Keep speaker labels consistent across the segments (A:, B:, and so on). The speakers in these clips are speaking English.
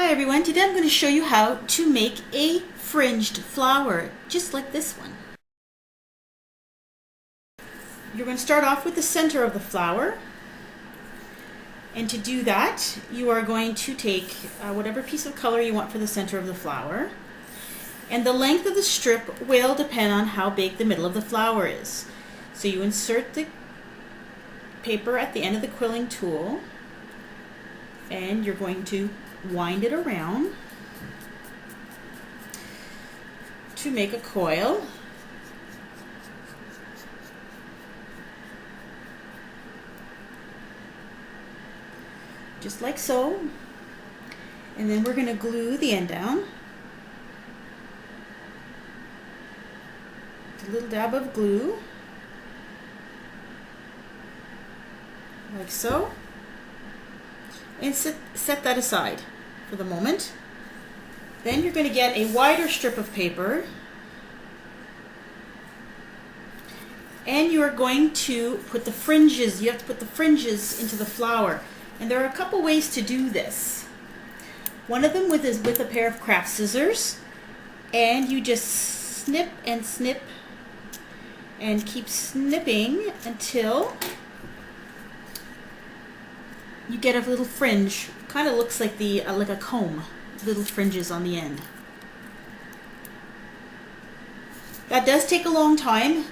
A: Hi everyone, today I'm going to show you how to make a fringed flower, just like this one. You're going to start off with the center of the flower, and to do that you are going to take whatever piece of color you want for the center of the flower, and the length of the strip will depend on how big the middle of the flower is. So you insert the paper at the end of the quilling tool, and you're going to wind it around to make a coil. Just like so. And then we're going to glue the end down. A little dab of glue, like so. And set that aside for the moment. Then you're going to get a wider strip of paper, and you are going to put the fringes. You have to put the fringes into the flower, and there are a couple ways to do this. One of them is with a pair of craft scissors, and you just snip and snip and keep snipping until you get a little fringe. Kind of looks like like a comb, little fringes on the end. That does take a long time,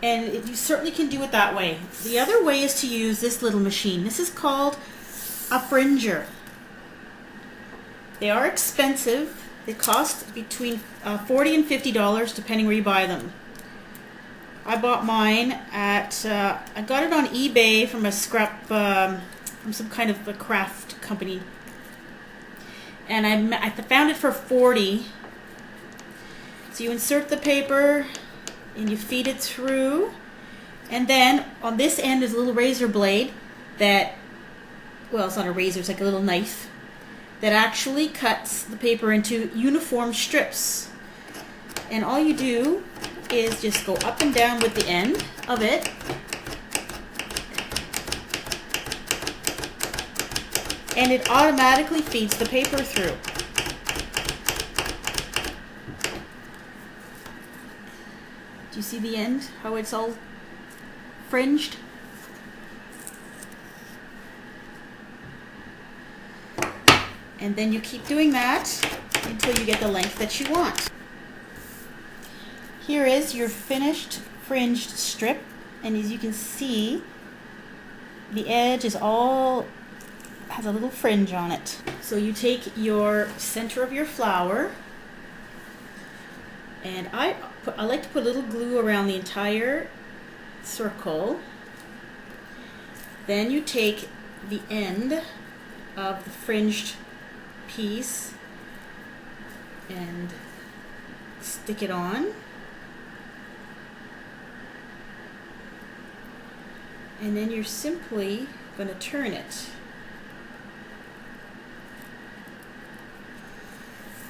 A: and you certainly can do it that way. The other way is to use this little machine. This is called a fringer. They are expensive. They cost between $40 and $50 depending where you buy them. I bought mine at, I got it on eBay from a scrap, from some kind of a craft company, and I found it for $40. So you insert the paper and you feed it through, and then on this end is a little razor blade that, well, it's not a razor, it's like a little knife that actually cuts the paper into uniform strips. And all you do is just go up and down with the end of it, and it automatically feeds the paper through. Do you see the end? How it's all fringed? And then you keep doing that until you get the length that you want. Here is your finished fringed strip, and as you can see, the edge is all has a little fringe on it. So you take your center of your flower, and I like to put a little glue around the entire circle. Then you take the end of the fringed piece and stick it on, and then you're simply going to turn it.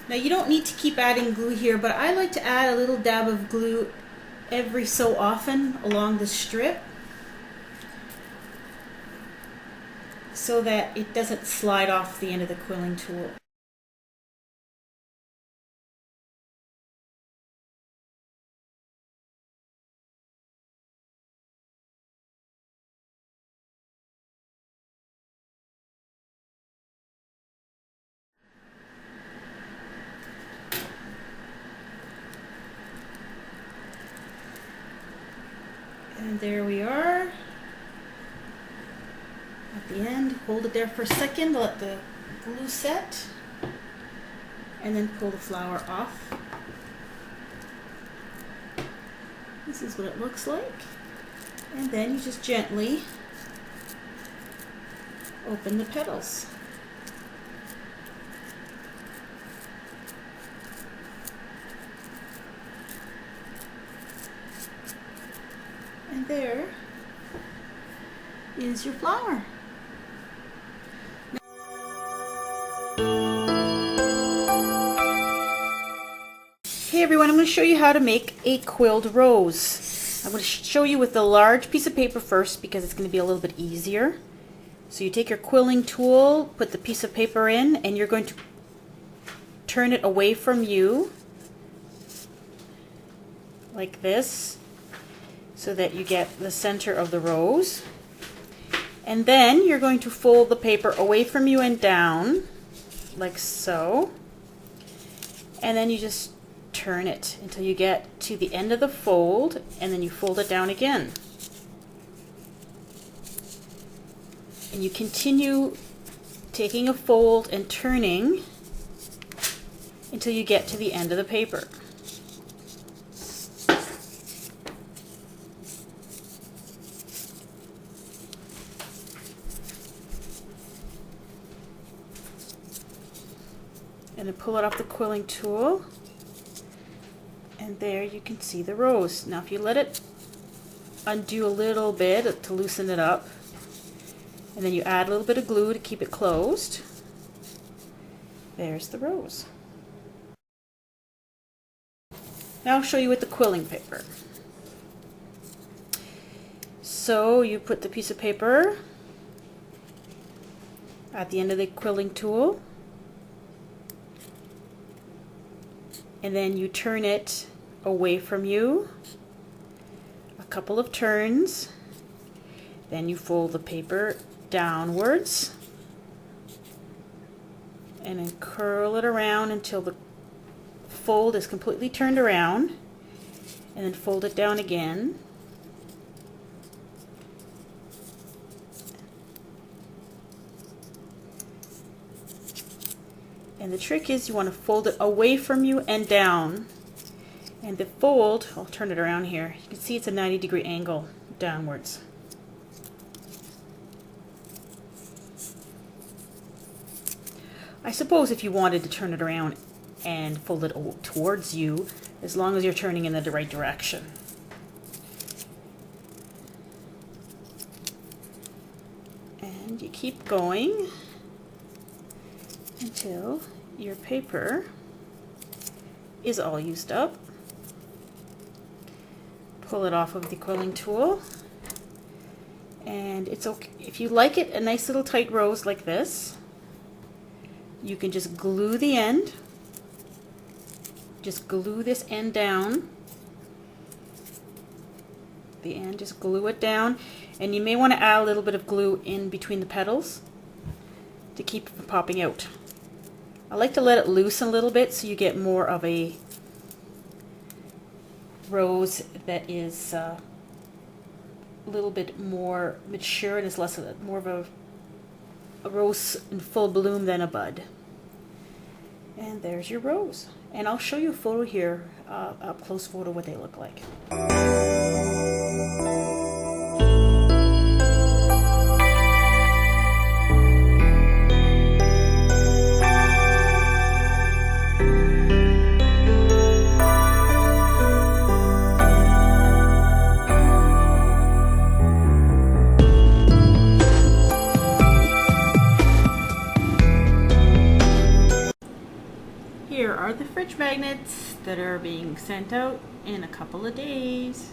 A: Now you don't need to keep adding glue here, but I like to add a little dab of glue every so often along the strip so that it doesn't slide off the end of the quilling tool. And there we are. At the end, hold it there for a second, let the glue set, and then pull the flower off. This is what it looks like. And then you just gently open the petals. And there is your flower. Hey everyone, I'm going to show you how to make a quilled rose. I'm going to show you with the large piece of paper first because it's going to be a little bit easier. So you take your quilling tool, put the piece of paper in, and you're going to turn it away from you like this so that you get the center of the rose. And then you're going to fold the paper away from you and down like so. And then you just turn it until you get to the end of the fold, and then you fold it down again. And you continue taking a fold and turning until you get to the end of the paper. And then pull it off the quilling tool, and there you can see the rose. Now if you let it undo a little bit to loosen it up, and then you add a little bit of glue to keep it closed, there's the rose. Now I'll show you with the quilling paper. So you put the piece of paper at the end of the quilling tool, and then you turn it away from you a couple of turns. Then you fold the paper downwards and then curl it around until the fold is completely turned around, and then fold it down again. And the trick is you want to fold it away from you and down. And the fold, I'll turn it around here, you can see it's a 90-degree angle downwards. I suppose if you wanted to turn it around and fold it towards you, as long as you're turning in the right direction. And you keep going until your paper is all used up. Pull it off of the quilling tool, and it's okay if you like it a nice little tight rose like this. You can just glue the end. Just glue this end down. The end, just glue it down, and you may want to add a little bit of glue in between the petals to keep it from popping out. I like to let it loosen a little bit so you get more of a rose that is a little bit more mature and is more of a rose in full bloom than a bud. And there's your rose. And I'll show you a photo here, up close photo, what they look like. Here are the fridge magnets that are being sent out in a couple of days.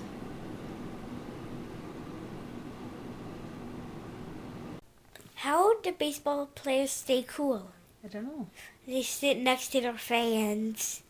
B: How do baseball players stay cool?
A: I don't know.
B: They sit next to their fans.